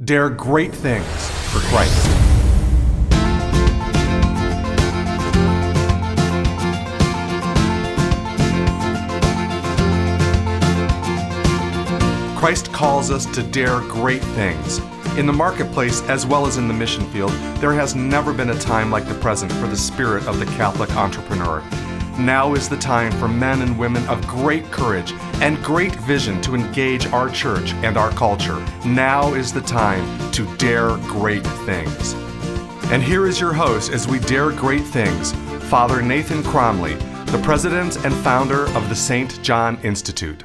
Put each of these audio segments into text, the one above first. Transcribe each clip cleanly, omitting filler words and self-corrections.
Dare great things for Christ. Christ calls us to dare great things. In the marketplace, as well as in the mission field, there has never been a time like the present for the spirit of the Catholic entrepreneur. Now is the time for men and women of great courage and great vision to engage our church and our culture. Now is the time to dare great things. And here is your host as we dare great things, Father Nathan Cromley, the president and founder of the St. John Institute.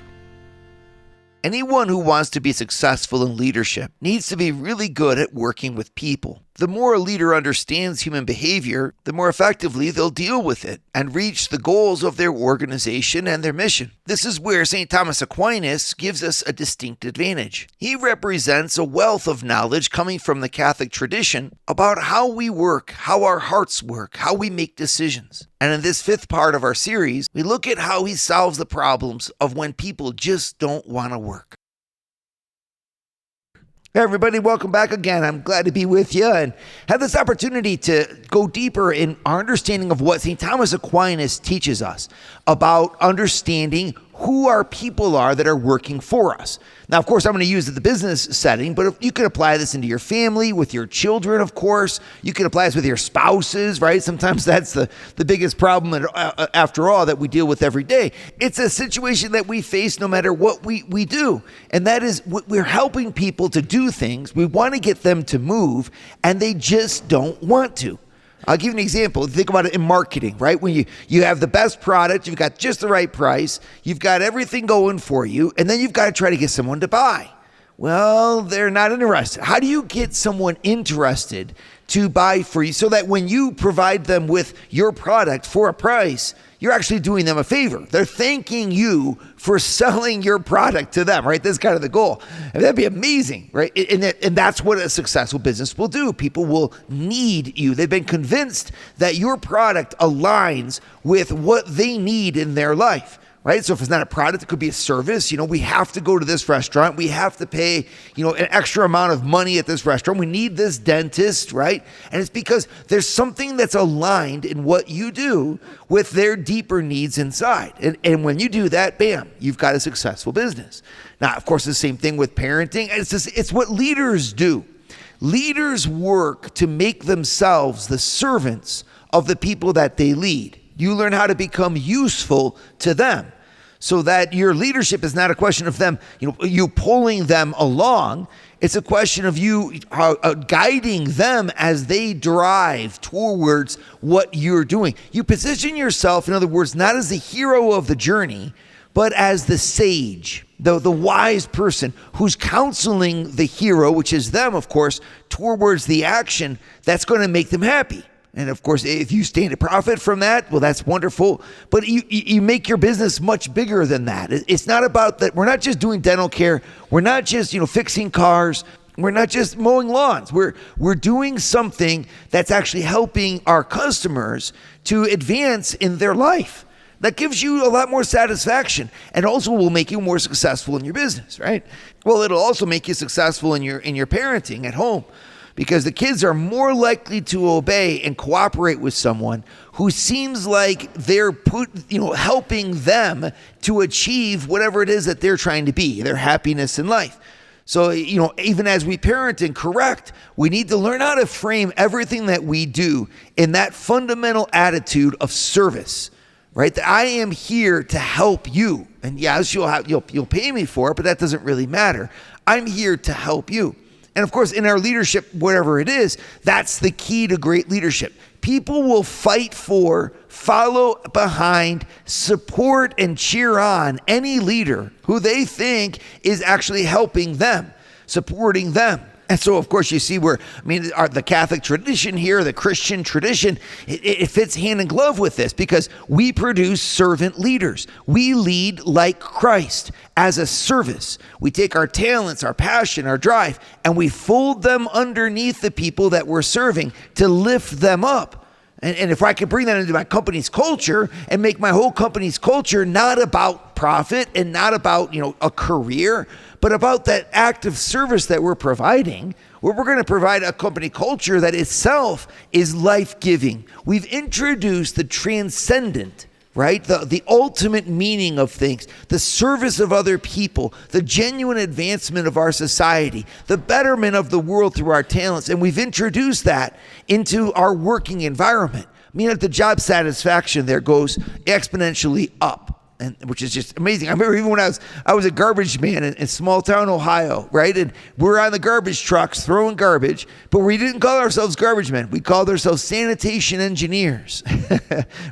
Anyone who wants to be successful in leadership needs to be really good at working with people. The more a leader understands human behavior, the more effectively they'll deal with it and reach the goals of their organization and their mission. This is where St. Thomas Aquinas gives us a distinct advantage. He represents a wealth of knowledge coming from the Catholic tradition about how we work, how our hearts work, how we make decisions. And in this fifth part of our series, we look at how he solves the problems of when people just don't want to work. Hey everybody, welcome back again. I'm glad to be with you and have this opportunity to go deeper in our understanding of what St. Thomas Aquinas teaches us about understanding who our people are that are working for us. Now, of course, I'm going to use it in the business setting, but if you could apply this into your family, with your children, of course. You can apply this with your spouses, right? Sometimes that's the biggest problem, after all, that we deal with every day. It's a situation that we face no matter what we do, and that is we're helping people to do things. We want to get them to move, and they just don't want to. I'll give you an example. Think about it in marketing, right? When you have the best product, you've got just the right price, you've got everything going for you, and then you've got to try to get someone to buy. Well, they're not interested. How do you get someone interested to buy for you so that when you provide them with your product for a price, you're actually doing them a favor? They're thanking you for selling your product to them, right? That's kind of the goal. And that'd be amazing, right? And that's what a successful business will do. People will need you. They've been convinced that your product aligns with what they need in their life. Right? So if it's not a product, it could be a service. We have to go to this restaurant. We have to pay, an extra amount of money at this restaurant. We need this dentist, right? And it's because there's something that's aligned in what you do with their deeper needs inside. And when you do that, bam, you've got a successful business. Now, of course, the same thing with parenting. It's what leaders do. Leaders work to make themselves the servants of the people that they lead. You learn how to become useful to them so that your leadership is not a question of them, you pulling them along. It's a question of you guiding them as they drive towards what you're doing. You position yourself, in other words, not as the hero of the journey, but as the sage, the wise person who's counseling the hero, which is them, of course, towards the action that's going to make them happy. And of course, if you stand to profit from that, well, that's wonderful. But you make your business much bigger than that. It's not about that. We're not just doing dental care. We're not just, fixing cars. We're not just mowing lawns. We're doing something that's actually helping our customers to advance in their life. That gives you a lot more satisfaction and also will make you more successful in your business, right? Well, it'll also make you successful in your parenting at home, because the kids are more likely to obey and cooperate with someone who seems like they're helping them to achieve whatever it is that they're trying to be, their happiness in life. So, even as we parent and correct, we need to learn how to frame everything that we do in that fundamental attitude of service, right? That I am here to help you. And yes, you'll pay me for it, but that doesn't really matter. I'm here to help you. And of course, in our leadership, whatever it is, that's the key to great leadership. People will fight for, follow behind, support, and cheer on any leader who they think is actually helping them, supporting them. And so, of course, you see the Catholic tradition here, the Christian tradition, it fits hand in glove with this because we produce servant leaders. We lead like Christ as a service. We take our talents, our passion, our drive, and we fold them underneath the people that we're serving to lift them up. And if I could bring that into my company's culture and make my whole company's culture not about profit and not about, a career, but about that act of service that we're providing, where we're going to provide a company culture that itself is life-giving. We've introduced the transcendent, right? The ultimate meaning of things, the service of other people, the genuine advancement of our society, the betterment of the world through our talents. And we've introduced that into our working environment, meaning that the job satisfaction there goes exponentially up. And which is just amazing. I remember even when I was a garbage man in small town Ohio, right? And we're on the garbage trucks throwing garbage, but we didn't call ourselves garbage men. We called ourselves sanitation engineers,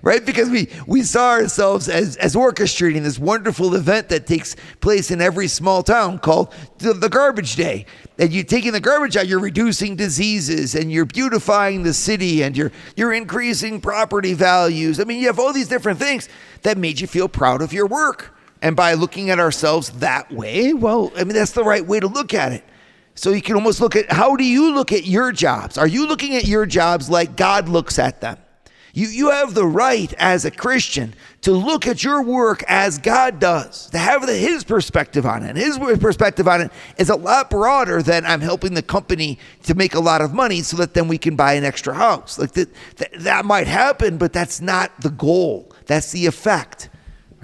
right? Because we saw ourselves as orchestrating this wonderful event that takes place in every small town called the Garbage Day. And you're taking the garbage out, you're reducing diseases and you're beautifying the city and you're increasing property values. I mean, you have all these different things that made you feel proud of your work. And by looking at ourselves that way, well, I mean, that's the right way to look at it. So you can almost look at, how do you look at your jobs? Are you looking at your jobs like God looks at them? You have the right as a Christian to look at your work as God does, to have his perspective on it. His perspective on it is a lot broader than I'm helping the company to make a lot of money so that then we can buy an extra house. Like that might happen, but that's not the goal. That's the effect.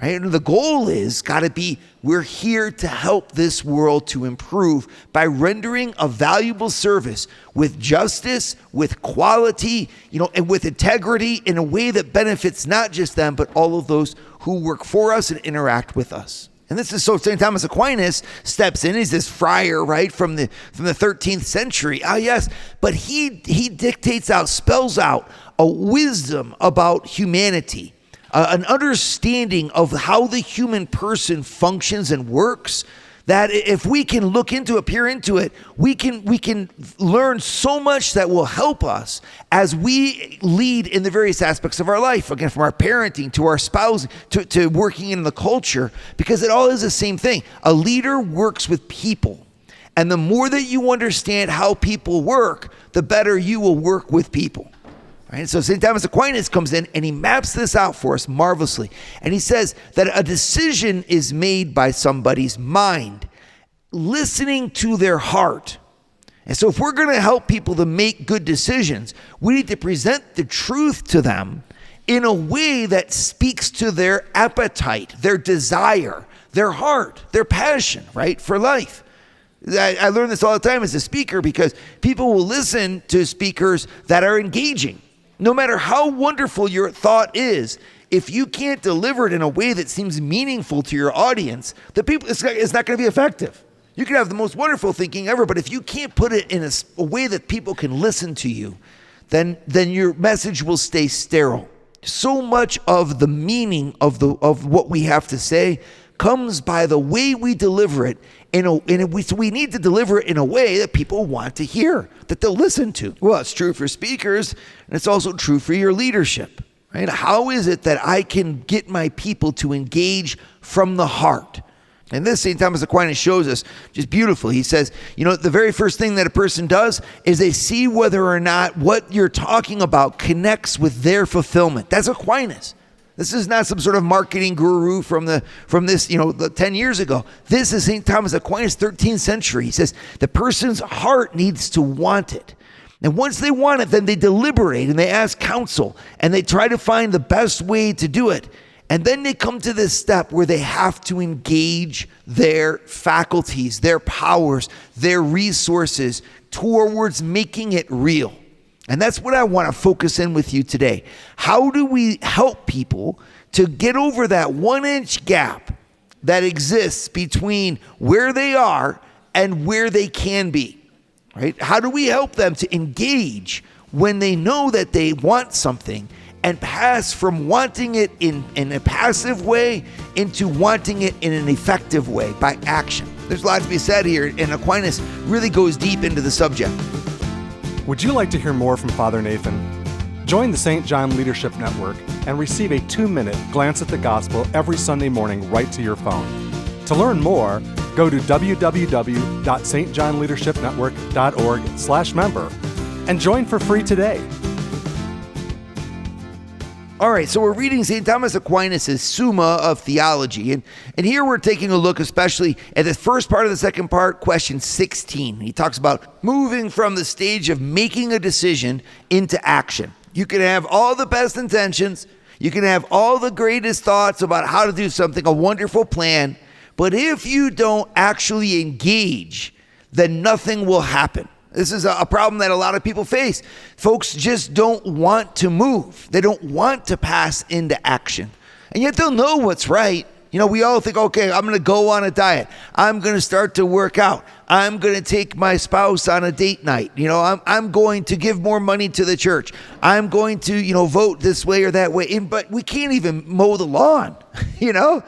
Right? And the goal is got to be, we're here to help this world to improve by rendering a valuable service with justice, with quality, and with integrity in a way that benefits not just them, but all of those who work for us and interact with us. And this is so St. Thomas Aquinas steps in. He's this friar, right, from the 13th century. Ah, yes, but he dictates out, spells out a wisdom about humanity. An understanding of how the human person functions and works, that if we can look into it, peer into it, we can learn so much that will help us as we lead in the various aspects of our life. Again, from our parenting to our spouse to working in the culture, because it all is the same thing. A leader works with people. And the more that you understand how people work, the better you will work with people. Right? So St. Thomas Aquinas comes in and he maps this out for us marvelously. And he says that a decision is made by somebody's mind, listening to their heart. And so if we're going to help people to make good decisions, we need to present the truth to them in a way that speaks to their appetite, their desire, their heart, their passion, right, for life. I learn this all the time as a speaker, because people will listen to speakers that are engaging. No matter how wonderful your thought is, if you can't deliver it in a way that seems meaningful to your audience, it's not going to be effective. You can have the most wonderful thinking ever, but if you can't put it in a way that people can listen to you, then your message will stay sterile. So much of the meaning of what we have to say comes by the way we deliver it. So we need to deliver it in a way that people want to hear, that they'll listen to. Well, it's true for speakers, and it's also true for your leadership, right? How is it that I can get my people to engage from the heart? And this St. Thomas Aquinas shows us just beautifully. He says, the very first thing that a person does is they see whether or not what you're talking about connects with their fulfillment. That's Aquinas. This is not some sort of marketing guru from this 10 years ago. This is St. Thomas Aquinas, 13th century. He says the person's heart needs to want it. And once they want it, then they deliberate and they ask counsel and they try to find the best way to do it. And then they come to this step where they have to engage their faculties, their powers, their resources towards making it real. And that's what I want to focus in with you today. How do we help people to get over that 1-inch gap that exists between where they are and where they can be? Right? How do we help them to engage when they know that they want something and pass from wanting it in a passive way into wanting it in an effective way by action? There's a lot to be said here, and Aquinas really goes deep into the subject. Would you like to hear more from Father Nathan? Join the St. John Leadership Network and receive a 2-minute glance at the gospel every Sunday morning right to your phone. To learn more, go to www.stjohnleadershipnetwork.org/member and join for free today. All right, so we're reading St. Thomas Aquinas' Summa of Theology, and here we're taking a look especially at the first part of the second part, question 16. He talks about moving from the stage of making a decision into action. You can have all the best intentions, you can have all the greatest thoughts about how to do something, a wonderful plan, but if you don't actually engage, then nothing will happen. This is a problem that a lot of people face. Folks just don't want to move. They don't want to pass into action. And yet they'll know what's right. You know, we all think, okay, I'm going to go on a diet. I'm going to start to work out. I'm going to take my spouse on a date night. You know, I'm going to give more money to the church. I'm going to, vote this way or that way. But we can't even mow the lawn, I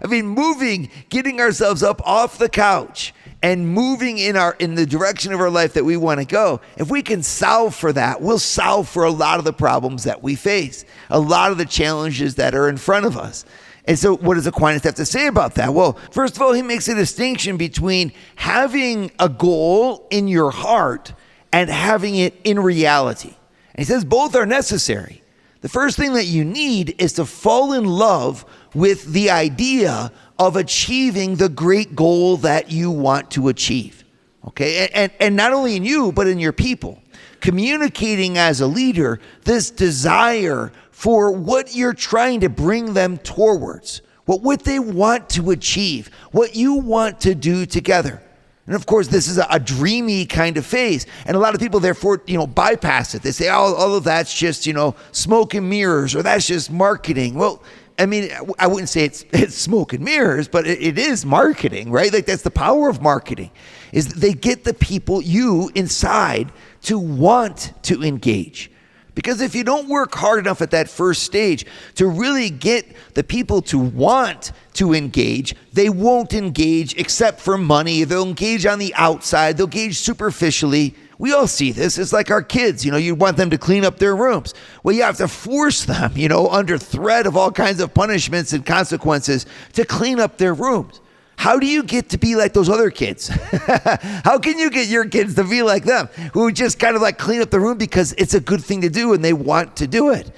mean, moving, getting ourselves up off the couch and moving in the direction of our life that we want to go. If we can solve for that, we'll solve for a lot of the problems that we face, a lot of the challenges that are in front of us. And so what does Aquinas have to say about that? Well, first of all, he makes a distinction between having a goal in your heart and having it in reality. And he says both are necessary. The first thing that you need is to fall in love with the idea of achieving the great goal that you want to achieve. Okay? And not only in you, but in your people. Communicating as a leader this desire for what you're trying to bring them towards, what they want to achieve, what you want to do together. And of course, this is a dreamy kind of phase. And a lot of people, therefore, bypass it. They say, oh, all of that's just, smoke and mirrors, or that's just marketing. Well, I mean, I wouldn't say it's smoke and mirrors, but it is marketing, right? Like, that's the power of marketing, is they get the people, you inside, to want to engage. Because if you don't work hard enough at that first stage to really get the people to want to engage, they won't engage except for money. They'll engage on the outside. They'll engage superficially. We all see this. It's like our kids. You want them to clean up their rooms. Well, you have to force them, under threat of all kinds of punishments and consequences to clean up their rooms. How do you get to be like those other kids? How can you get your kids to be like them, who just kind of like clean up the room because it's a good thing to do and they want to do it?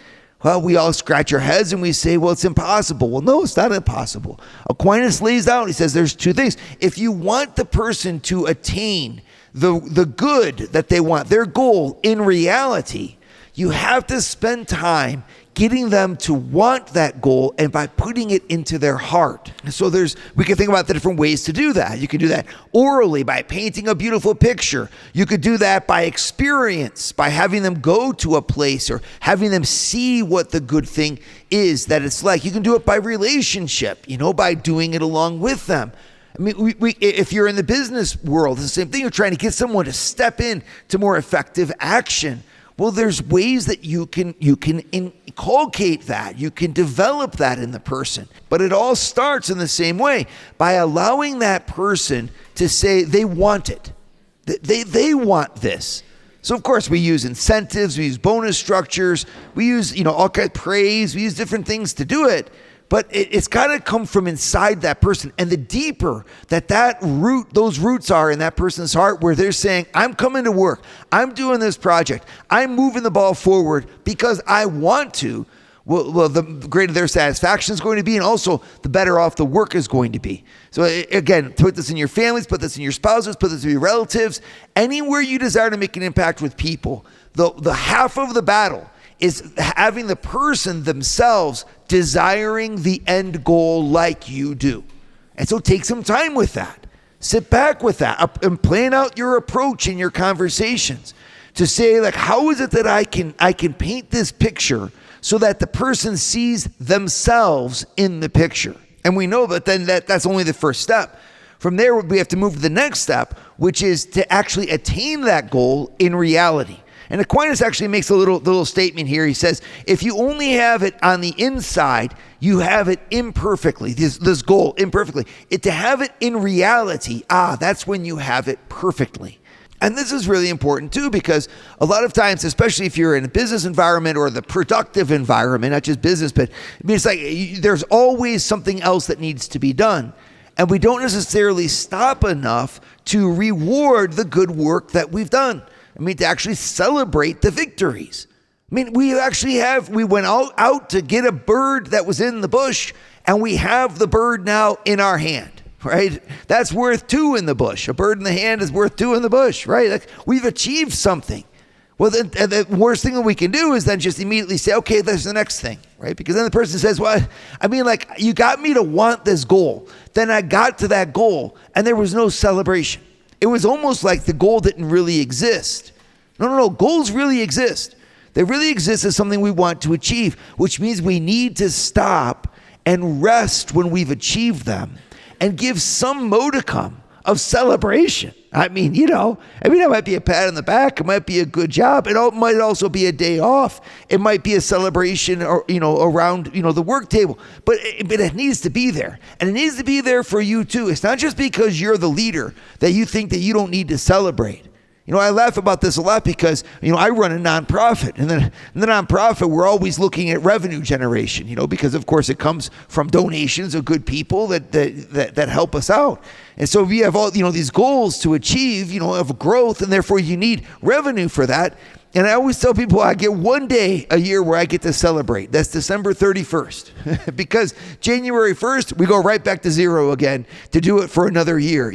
Well, we all scratch our heads and we say, well, it's impossible. Well, no, it's not impossible. Aquinas lays out, he says there's two things. If you want the person to attain the good that they want, their goal in reality, you have to spend time getting them to want that goal, and by putting it into their heart. So we can think about the different ways to do that. You can do that orally by painting a beautiful picture. You could do that by experience, by having them go to a place or having them see what the good thing is that it's like. You can do it by relationship, by doing it along with them. I mean, if you're in the business world, it's the same thing. You're trying to get someone to step in to more effective action. Well, there's ways that you can inculcate that. You can develop that in the person. But it all starts in the same way, by allowing that person to say they want it. They want this. So, of course, we use incentives, we use bonus structures, we use, all kinds of praise, we use different things to do it. But it's got to come from inside that person. And the deeper those roots are in that person's heart, where they're saying, I'm coming to work, I'm doing this project, I'm moving the ball forward because I want to, well, the greater their satisfaction is going to be, and also the better off the work is going to be. So again, put this in your families, put this in your spouses, put this in your relatives. Anywhere you desire to make an impact with people, the half of the battle is having the person themselves desiring the end goal like you do. And so take some time with that. Sit back with that and plan out your approach in your conversations to say, like, how is it that I can paint this picture so that the person sees themselves in the picture? And we know that then that's only the first step. From there, we have to move to the next step, which is to actually attain that goal in reality. And Aquinas actually makes a little statement here. He says, if you only have it on the inside, you have it imperfectly, this goal imperfectly. To have it in reality, that's when you have it perfectly. And this is really important too, because a lot of times, especially if you're in a business environment or the productive environment, not just business, but it's like there's always something else that needs to be done. And we don't necessarily stop enough to reward the good work that we've done. To actually celebrate the victories. I mean, we went out to get a bird that was in the bush, and we have the bird now in our hand, right? That's worth 2 in the bush. A bird in the hand is worth 2 in the bush, right? Like, we've achieved something. Well, the worst thing that we can do is then just immediately say, okay, there's the next thing, right? Because then the person says, well, I mean, like, you got me to want this goal. Then I got to that goal, and there was no celebration. It was almost like the goal didn't really exist. No, goals really exist. They really exist as something we want to achieve, which means we need to stop and rest when we've achieved them and give some modicum of celebration. I mean, it might be a pat on the back. It might be a good job. It might also be a day off. It might be a celebration or, around, the work table. But it needs to be there. And it needs to be there for you too. It's not just because you're the leader that you think that you don't need to celebrate. I laugh about this a lot because, I run a nonprofit, and then in the nonprofit, we're always looking at revenue generation, because of course it comes from donations of good people that help us out. And so we have all, these goals to achieve, of growth, and therefore you need revenue for that. And I always tell people I get one day a year where I get to celebrate. That's December 31st. Because January 1st, we go right back to zero again to do it for another year,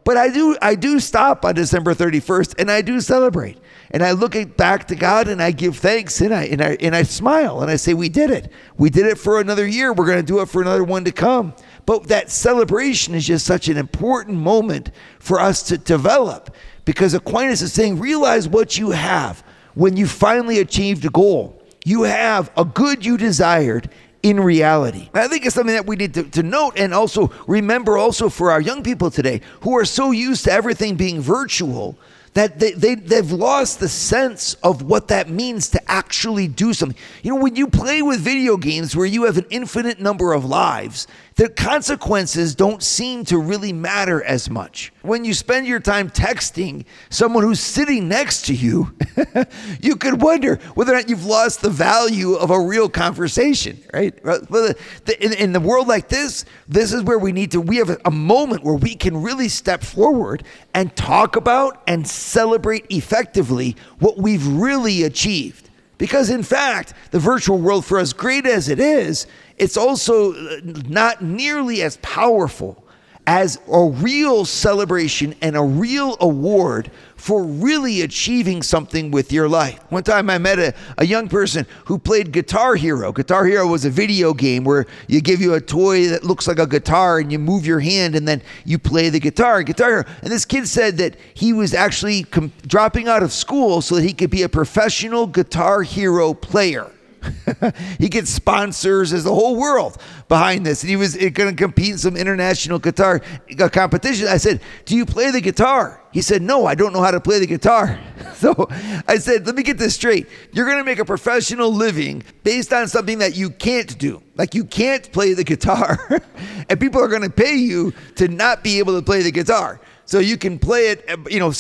But I do stop on December 31st, and I do celebrate. And I look back to God, and I give thanks, and I smile, and I say, we did it. We did it for another year. We're going to do it for another one to come. But that celebration is just such an important moment for us to develop. Because Aquinas is saying, realize what you have when you finally achieved a goal. You have a good you desired in reality. I think it's something that we need to note and also remember also for our young people today who are so used to everything being virtual that they've lost the sense of what that means to actually do something. When you play with video games where you have an infinite number of lives, the consequences don't seem to really matter as much. When you spend your time texting someone who's sitting next to you, you could wonder whether or not you've lost the value of a real conversation, right? In the world like this is where we have a moment where we can really step forward and talk about and celebrate effectively what we've really achieved. Because in fact, the virtual world, for as great as it is, it's also not nearly as powerful as a real celebration and a real award for really achieving something with your life. One time I met a young person who played Guitar Hero. Guitar Hero was a video game where you give you a toy that looks like a guitar and you move your hand and then you play the guitar. And this kid said that he was actually dropping out of school so that he could be a professional Guitar Hero player. He gets sponsors as the whole world behind this, and he was going to compete in some international guitar competition. I said, do you play the guitar? He said, no, I don't know how to play the guitar. So I said, let me get this straight. You're going to make a professional living based on something that you can't do. Like, you can't play the guitar, and people are going to pay you to not be able to play the guitar. So you can play it, in a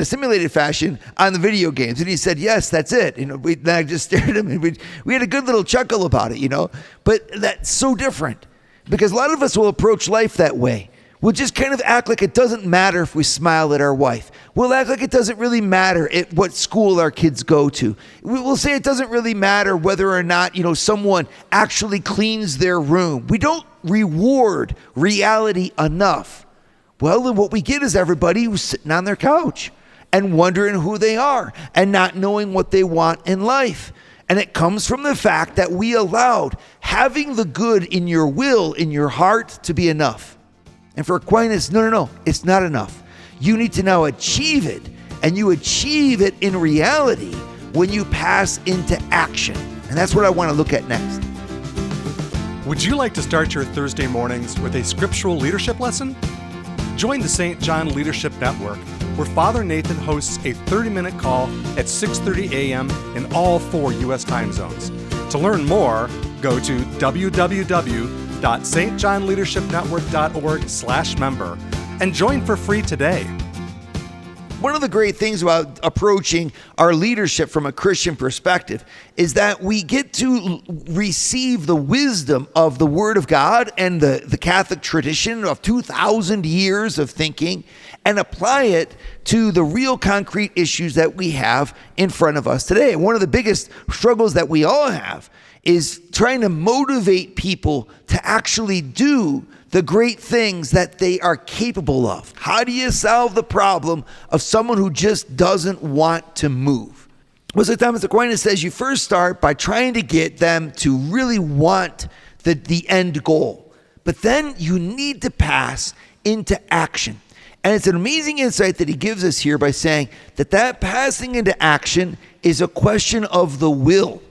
simulated fashion on the video games. And he said, yes, that's it. Then I just stared at him, and we had a good little chuckle about it, But that's so different because a lot of us will approach life that way. We'll just kind of act like it doesn't matter if we smile at our wife. We'll act like it doesn't really matter what school our kids go to. We'll say it doesn't really matter whether or not, someone actually cleans their room. We don't reward reality enough. Well, then what we get is everybody who's sitting on their couch and wondering who they are and not knowing what they want in life. And it comes from the fact that we allowed having the good in your will, in your heart, to be enough. And for Aquinas, no, it's not enough. You need to now achieve it, and you achieve it in reality when you pass into action. And that's what I want to look at next. Would you like to start your Thursday mornings with a scriptural leadership lesson? Join the St. John Leadership Network, where Father Nathan hosts a 30-minute call at 6:30 a.m. in all 4 U.S. time zones. To learn more, go to www.stjohnleadershipnetwork.org/member and join for free today. One of the great things about approaching our leadership from a Christian perspective is that we get to receive the wisdom of the Word of God and the Catholic tradition of 2,000 years of thinking, and apply it to the real concrete issues that we have in front of us today. And one of the biggest struggles that we all have is trying to motivate people to actually do the great things that they are capable of. How do you solve the problem of someone who just doesn't want to move? Well, so Thomas Aquinas says you first start by trying to get them to really want the end goal. But then you need to pass into action. And it's an amazing insight that he gives us here by saying that passing into action is a question of the will.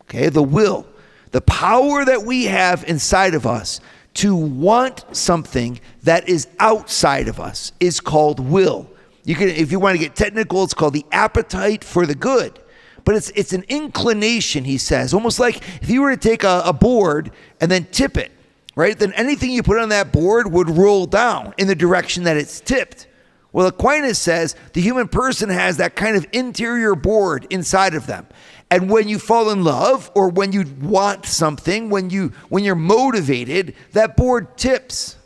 Okay, the will. The power that we have inside of us to want something that is outside of us is called will. You can, if you want to get technical, it's called the appetite for the good. But it's an inclination, he says, almost like if you were to take a board and then tip it, right? Then anything you put on that board would roll down in the direction that it's tipped. Well, Aquinas says the human person has that kind of interior board inside of them. And when you fall in love or when you want something, when you're motivated, that board tips.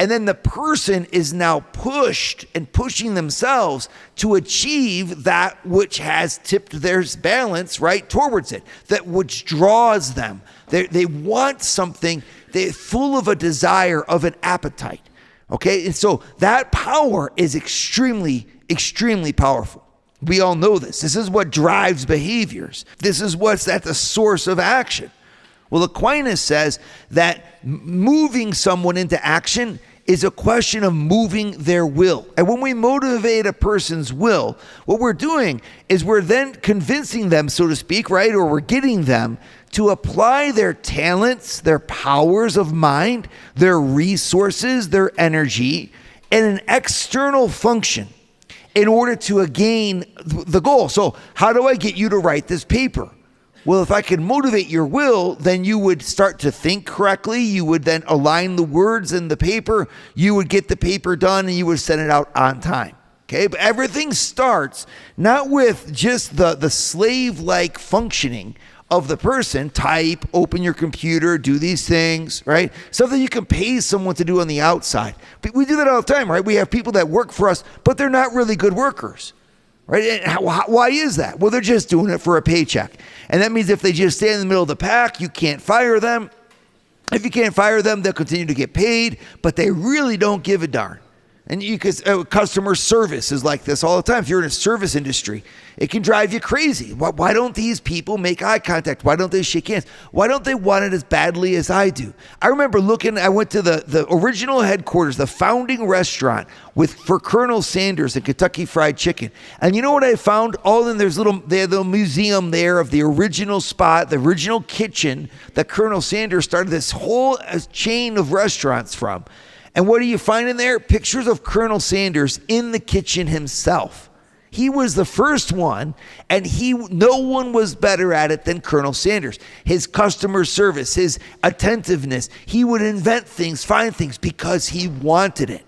And then the person is now pushed and pushing themselves to achieve that which has tipped their balance right towards it, that which draws them. They want something, they're full of a desire, of an appetite. Okay, and so that power is extremely, extremely powerful. We all know this. This is what drives behaviors. This is what's at the source of action. Well, Aquinas says that moving someone into action is a question of moving their will. And when we motivate a person's will, what we're doing is we're then convincing them, so to speak, right? Or we're getting them to apply their talents, their powers of mind, their resources, their energy in an external function in order to gain the goal. So how do I get you to write this paper? Well, if I could motivate your will, then you would start to think correctly. You would then align the words in the paper. You would get the paper done and you would send it out on time. Okay, but everything starts not with just the slave-like functioning of the person, type, open your computer, do these things, right? Something you can pay someone to do on the outside. But we do that all the time, right? We have people that work for us, but they're not really good workers, right? And why is that? Well, they're just doing it for a paycheck. And that means if they just stay in the middle of the pack, you can't fire them. If you can't fire them, they'll continue to get paid, but they really don't give a darn. And customer service is like this all the time. If you're in a service industry, it can drive you crazy. Why don't these people make eye contact? Why don't they shake hands? Why don't they want it as badly as I do? I remember I went to the original headquarters, the founding restaurant for Colonel Sanders and Kentucky Fried Chicken. And you know what I found? They had a museum there of the original spot, the original kitchen that Colonel Sanders started this whole chain of restaurants from. And what do you find in there? Pictures of Colonel Sanders in the kitchen himself. He was the first one, and no one was better at it than Colonel Sanders. His customer service, his attentiveness, he would invent things, find things because he wanted it.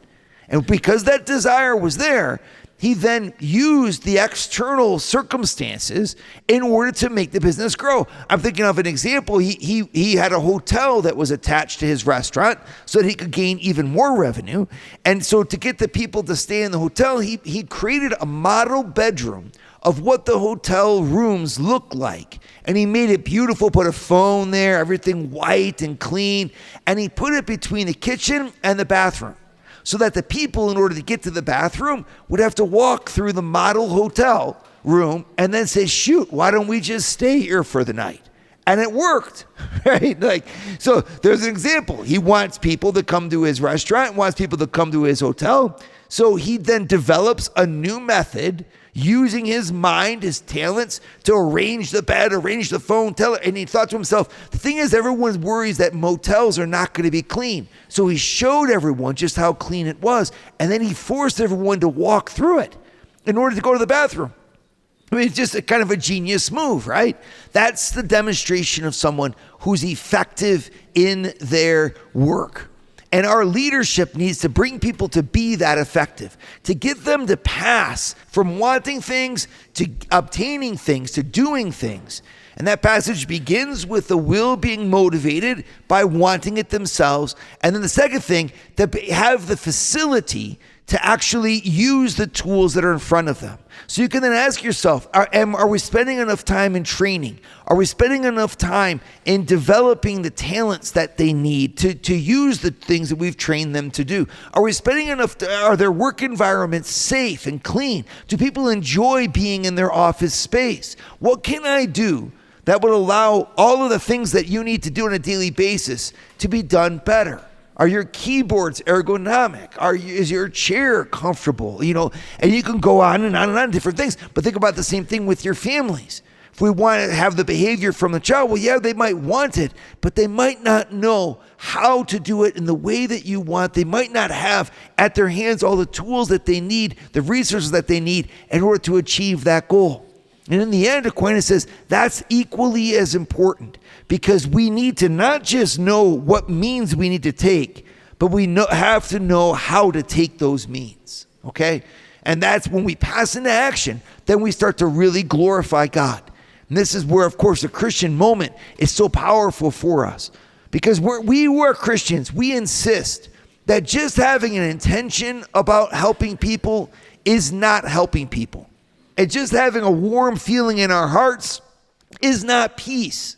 And because that desire was there, he then used the external circumstances in order to make the business grow. I'm thinking of an example. He had a hotel that was attached to his restaurant so that he could gain even more revenue. And so to get the people to stay in the hotel, he created a model bedroom of what the hotel rooms look like. And he made it beautiful, put a phone there, everything white and clean. And he put it between the kitchen and the bathroom, so that the people, in order to get to the bathroom, would have to walk through the model hotel room and then say, shoot, why don't we just stay here for the night? And it worked, right? So there's an example. He wants people to come to his restaurant, wants people to come to his hotel. So he then develops a new method using his mind, his talents, to arrange the bed, arrange the phone, and he thought to himself, the thing is, everyone worries that motels are not going to be clean. So he showed everyone just how clean it was, and then he forced everyone to walk through it in order to go to the bathroom. I mean, it's just a kind of a genius move, right? That's the demonstration of someone who's effective in their work. And our leadership needs to bring people to be that effective, to get them to pass from wanting things to obtaining things, to doing things. And that passage begins with the will being motivated by wanting it themselves. And then the second thing, to have the facility to actually use the tools that are in front of them. So you can then ask yourself, are we spending enough time in training? Are we spending enough time in developing the talents that they need to use the things that we've trained them to do? Are we spending enough, are their work environments safe and clean? Do people enjoy being in their office space? What can I do that would allow all of the things that you need to do on a daily basis to be done better? Are your keyboards ergonomic? Is your chair comfortable? And you can go on and on and on different things. But think about the same thing with your families. If we want to have the behavior from the child, well, yeah, they might want it, but they might not know how to do it in the way that you want. They might not have at their hands all the tools that they need, the resources that they need in order to achieve that goal. And in the end, Aquinas says that's equally as important, because we need to not just know what means we need to take, but we have to know how to take those means, okay? And that's when we pass into action, then we start to really glorify God. And this is where, of course, the Christian moment is so powerful for us, because we are Christians. We insist that just having an intention about helping people is not helping people. And just having a warm feeling in our hearts is not peace.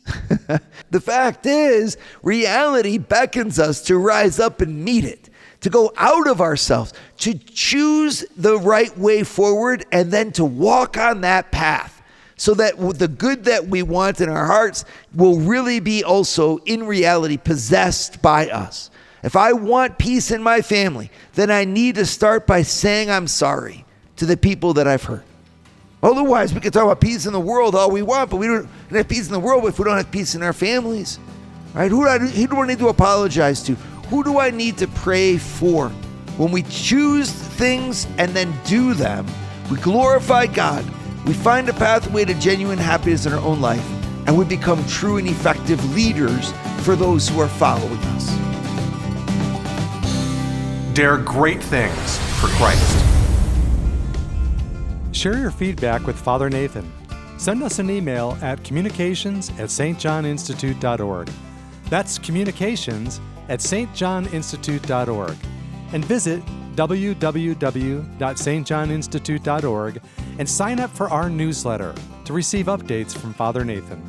The fact is, reality beckons us to rise up and meet it, to go out of ourselves, to choose the right way forward, and then to walk on that path, so that the good that we want in our hearts will really be also, in reality, possessed by us. If I want peace in my family, then I need to start by saying I'm sorry to the people that I've hurt. Otherwise, we can talk about peace in the world all we want, but we don't have peace in the world if we don't have peace in our families. Right? Who do I need to apologize to? Who do I need to pray for? When we choose things and then do them, we glorify God. We find a pathway to genuine happiness in our own life, and we become true and effective leaders for those who are following us. Dare great things for Christ. Share your feedback with Father Nathan. Send us an email at communications@stjohninstitute.org. That's communications@stjohninstitute.org. And visit www.stjohninstitute.org and sign up for our newsletter to receive updates from Father Nathan.